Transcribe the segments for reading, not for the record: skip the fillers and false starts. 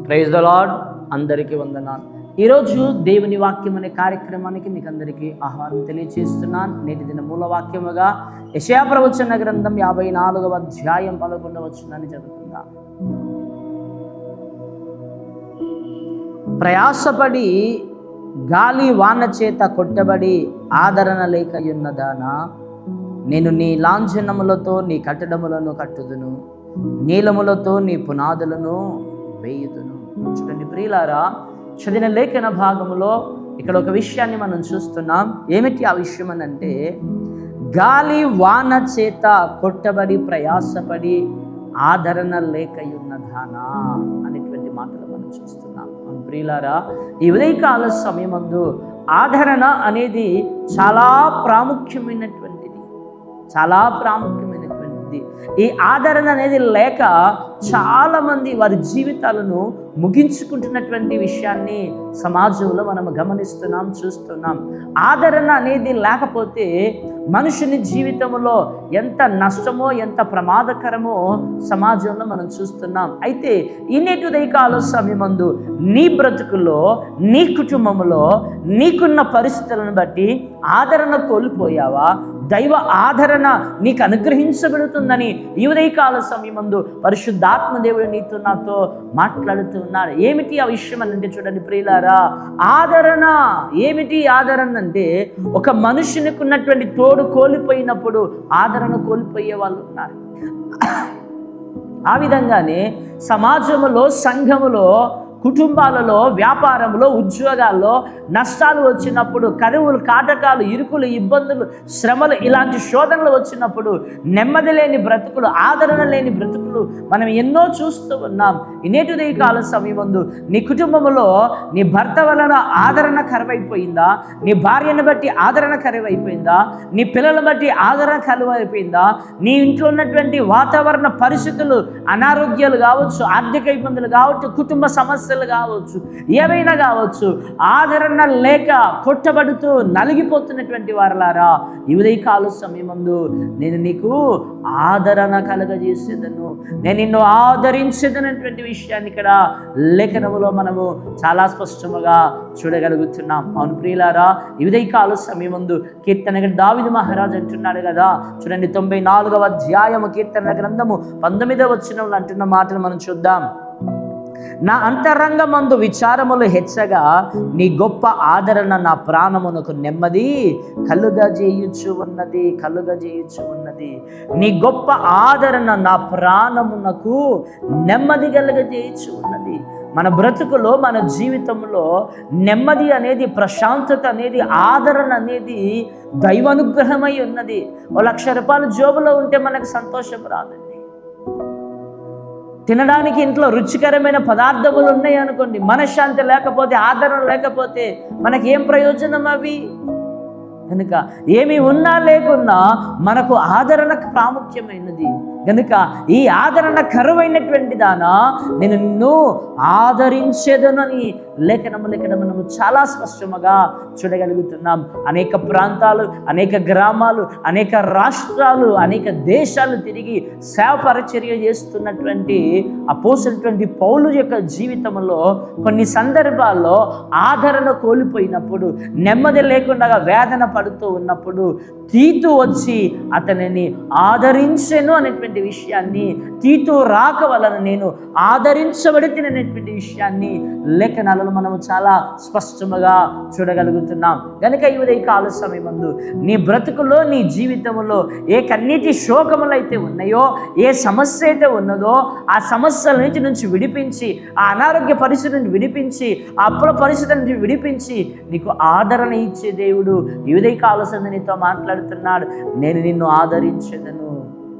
Praise the lord. అందరికీ వందనాలు. ఈరోజు దేవుని వాక్యం అనే కార్యక్రమానికి మీకు అందరికీ ఆహ్వానం తెలియజేస్తున్నాను. నేటి దిన మూల వాక్యముగా యెషయా ప్రవచన గ్రంథం 54వ అధ్యాయం 11వ వచనాన్ని చదువుకుందాం. ప్రయాసపడి గాలి వాన చేత కొట్టబడి ఆదరణ లేకయున్నదానా, నేను నీ లాంఛనములతో నీ కట్టడములను కట్టుదును, నీలములతో నీ పునాదులను వేయుదును. చూడండి ప్రియులారా, చదివిన లేఖన భాగములో ఇక్కడ ఒక విషయాన్ని మనం చూస్తున్నాం. ఏమిటి ఆ విషయం అని అంటే, గాలి వాన చేత కొట్టబడి ప్రయాసపడి ఆదరణ లేకయున్నదానా అనేటువంటి మాటలు మనం చూస్తున్నాం. ప్రియులారా, ఈ ఉదయకాల సమయమందు ఆదరణ అనేది చాలా ప్రాముఖ్యమైనటువంటిది. ఈ ఆదరణ అనేది లేక చాలామంది వారి జీవితాలను ముగించుకుంటున్నటువంటి విషయాన్ని సమాజంలో మనం గమనిస్తున్నాం, చూస్తున్నాం. ఆదరణ అనేది లేకపోతే మనుషుని జీవితంలో ఎంత నష్టమో, ఎంత ప్రమాదకరమో సమాజంలో మనం చూస్తున్నాం. అయితే ఈనేటి ఉదయకాల సమయమందు నీ బ్రతుకులో, నీ కుటుంబంలో నీకున్న పరిస్థితులను బట్టి ఆదరణ కోల్పోయావా? దైవ ఆదరణ నీకు అనుగ్రహించబడుతుందని ఈ ఉదయకాల సమయమందు పరిశుద్ధాత్మ దేవుడు నీతో నాతో మాట్లాడుతూ ఉన్నాడు. ఏమిటి ఆ విషయం అని అంటే, చూడండి ప్రియులారా, ఆదరణ ఏమిటి? ఆదరణ అంటే ఒక మనుషునికి ఉన్నటువంటి తోడు కోల్పోయినప్పుడు ఆదరణ కోల్పోయే వాళ్ళు ఉన్నారు. ఆ విధంగానే సమాజంలో, సంఘములో, కుటుంబాలలో, వ్యాపారంలో, ఉద్యోగాల్లో నష్టాలు వచ్చినప్పుడు, కరువులు, కాటకాలు, ఇరుకులు, ఇబ్బందులు, శ్రమలు, ఇలాంటి శోధనలు వచ్చినప్పుడు నెమ్మది లేని బ్రతుకులు, ఆదరణ లేని బ్రతుకులు మనం ఎన్నో చూస్తూ ఉన్నాం. ఇనేటి కాల సమయమందు నీ కుటుంబంలో నీ భర్త వలన ఆదరణ కరువైపోయిందా? నీ భార్యను బట్టి ఆదరణ కరువైపోయిందా? నీ పిల్లలను బట్టి ఆదరణ కరువైపోయిందా? నీ ఇంట్లో ఉన్నటువంటి వాతావరణ పరిస్థితులు, అనారోగ్యాలు కావచ్చు, ఆర్థిక ఇబ్బందులు కావచ్చు, కుటుంబ సమస్యలు కావచ్చు, ఏవైనా కావచ్చు, ఆదరణ లేక కొట్టబడుతూ నలిగిపోతున్నటువంటి వారలారా, ఈ ఉదయకాల సమయమందు నేను నీకు ఆదరణ కలగజేసేదను, నేను నిన్ను ఆదరించేదనేటువంటి విషయాన్ని ఇక్కడ లేఖనములో మనము చాలా స్పష్టంగా చూడగలుగుతున్నాం. అవును ప్రియులారా, ఈ ఉదయకాల సమయమందు కీర్తన దావీదు మహారాజు అంటున్నాడు కదా, చూడండి 94వ అధ్యాయము కీర్తన గ్రంథము 19వ వచనంలో అంటున్న మాటను మనం చూద్దాం. నా అంతరంగమందు విచారములు హెచ్చగా నీ గొప్ప ఆదరణ నా ప్రాణమునకు నెమ్మది కలుగజేయుచు ఉన్నది. నీ గొప్ప ఆదరణ నా ప్రాణమునకు నెమ్మది కలుగజేయుచు ఉన్నది. మన బ్రతుకులో, మన జీవితంలో నెమ్మది అనేది, ప్రశాంతత అనేది, ఆదరణ అనేది దైవానుగ్రహమై ఉన్నది. 1,00,000 రూపాయలు జోబులో ఉంటే మనకు సంతోషం రాదండి. తినడానికి ఇంట్లో రుచికరమైన పదార్థములు ఉన్నాయి అనుకోండి, మనశ్శాంతి లేకపోతే, ఆదరణ లేకపోతే మనకి ఏం ప్రయోజనం అవి? కనుక ఏమి ఉన్నా లేకున్నా మనకు ఆదరణ ప్రాముఖ్యమైనది. కనుక ఈ ఆదరణ కరువైనటువంటి దానా నేను నిన్ను ఆదరించేదనని లేఖనము మనము చాలా స్పష్టంగా చూడగలుగుతున్నాం. అనేక ప్రాంతాలు, అనేక గ్రామాలు, అనేక రాష్ట్రాలు, అనేక దేశాలు తిరిగి సేవ పరిచర్య చేస్తున్నటువంటి అపోస్తలుడైన పౌలు యొక్క జీవితంలో కొన్ని సందర్భాల్లో ఆదరణ కోల్పోయినప్పుడు, నెమ్మది లేకుండా వేదన పడుతూ ఉన్నప్పుడు తీతు వచ్చి అతనిని ఆదరించెను అనేటువంటి విషయాన్ని, తీతు రాక వలన నేను ఆదరించబడినటువంటి విషయాన్ని లేఖనాలలో మనము చాలా స్పష్టంగా చూడగలుగుతున్నాం. కనుక ఈ ఉదయకాల సమయమందు నీ బ్రతుకులో, నీ జీవితంలో ఏ కన్నీటి శోకములు అయితే ఉన్నాయో, ఏ సమస్య అయితే ఉన్నదో ఆ సమస్యల నుంచి విడిపించి, ఆ అనారోగ్య పరిస్థితి నుంచి విడిపించి, ఆ అప్పుల పరిస్థితి నుంచి విడిపించి నీకు ఆదరణ ఇచ్చే దేవుడు ఈ ఉదయకాల సమయంలో నీతో మాట్లాడుతున్నాడు. నేను నిన్ను ఆదరించేదను.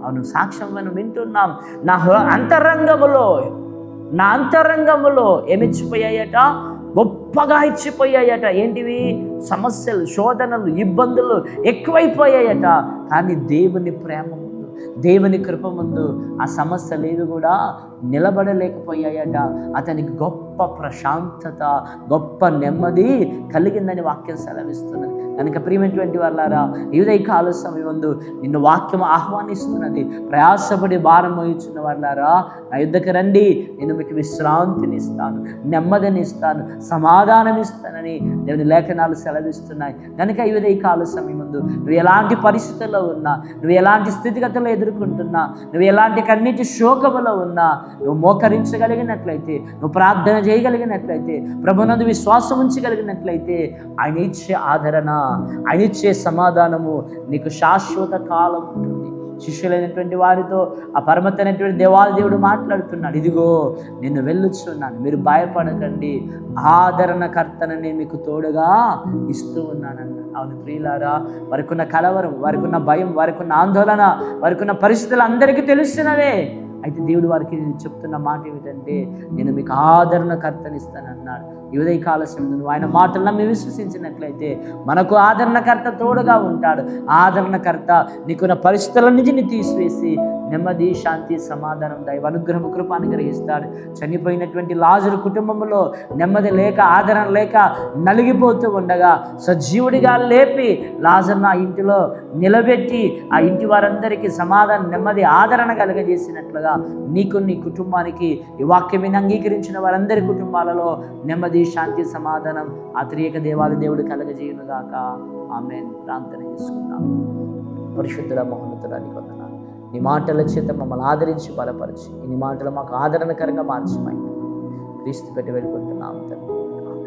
అవును, సాక్ష్యం మనం వింటున్నాం. నా అంతరంగములో ఏమిచ్చిపోయాయట? గొప్పగా ఇచ్చిపోయాయట. ఏంటివి? సమస్యలు, శోధనలు, ఇబ్బందులు ఎక్కువైపోయాయట. కానీ దేవుని ప్రేమ ముందు, దేవుని కృప ముందు ఆ సమస్యలు ఏవి కూడా నిలబడలేకపోయాయట. అతనికి గొప్ప గొప్ప ప్రశాంతత, గొప్ప నెమ్మది కలిగిందని వాక్యం సెలవిస్తున్నది. కనుక ప్రియమైనటువంటి వాళ్ళారా, ఈ ఉదయకాల సమయమందు నిన్ను వాక్యం ఆహ్వానిస్తున్నది. ప్రయాసపడి భారం మోయుచున్న వాళ్ళారా, నా యుద్ధకు రండి, నేను మీకు విశ్రాంతిని ఇస్తాను, నెమ్మదిని ఇస్తాను, సమాధానం ఇస్తానని దేవుని లేఖనాలు సెలవిస్తున్నాయి. కనుక ఈ ఉదయకాల సమయమందు నువ్వు ఎలాంటి పరిస్థితుల్లో ఉన్నా, నువ్వు ఎలాంటి స్థితిగతులు ఎదుర్కొంటున్నా, నువ్వు ఎలాంటి కన్నీటి శోకములో ఉన్నా, నువ్వు మోకరించగలిగినట్లయితే, నువ్వు ప్రార్థన చేయగలిగినట్లయితే, ప్రభునందు విశ్వాసం ఉంచగలిగినట్లయితే, ఆయన ఇచ్చే ఆదరణ, ఆయన ఇచ్చే సమాధానము నీకు శాశ్వత కాలం ఉంటుంది. శిష్యులైనటువంటి వారితో ఆ పరమతైనటువంటి దేవాది దేవుడు మాట్లాడుతున్నాడు, ఇదిగో నిన్ను వెళ్ళుచున్నాను, మీరు భయపడకండి, ఆదరణకర్తనని మీకు తోడుగా ఇస్తూ ఉన్నానన్నాడు. అవును ప్రియులారా, వారికున్న కలవరం, వారికున్న భయం, వారికున్న ఆందోళన, వారికున్న పరిస్థితులు అందరికీ తెలుస్తున్నవే. అయితే దేవుడు వారికి చెప్తున్న మాట ఏమిటంటే, నేను మీకు ఆదరణకర్తనిస్తానన్నాడు. ఈ ఉదయకాల సమయంలో నువ్వు ఆయన మాటలు నమ్మి విశ్వసించినట్లయితే మనకు ఆదరణకర్త తోడుగా ఉంటాడు. ఆదరణకర్త నీకున్న పరిస్థితులన్నిటిని తీసివేసి నెమ్మది, శాంతి, సమాధానం, దైవ అనుగ్రహం, కృప అనుగ్రహిస్తాడు. చనిపోయినటువంటి లాజరు కుటుంబంలో నెమ్మది లేక, ఆదరణ లేక నలిగిపోతూ ఉండగా సజీవుడిగా లేపి లాజర్ను ఆ ఇంటిలో నిలబెట్టి ఆ ఇంటి వారందరికీ సమాధానం, నెమ్మది, ఆదరణ కలగజేసినట్లుగా నీకు, నీ కుటుంబానికి, ఈ వాక్యమిని అంగీకరించిన వారందరి కుటుంబాలలో నెమ్మది, శాంతి, సమాధానం ఆ త్రియక దేవాది దేవుడు కలగజేయునుగాక. ఆమేన్. ప్రార్థన చేసుకుందాం. పరిశుద్ధుల మహోన్నతుడా నీకు వందనాలు. నీ మాటల చేత మమ్మల్ని ఆదరించి బలపరిచి, నీ మాటలు మాకు ఆదరణకరంగా మార్చమని క్రీస్తు పెట్టి వెళ్ళుకుంటున్నాం తండ్రి.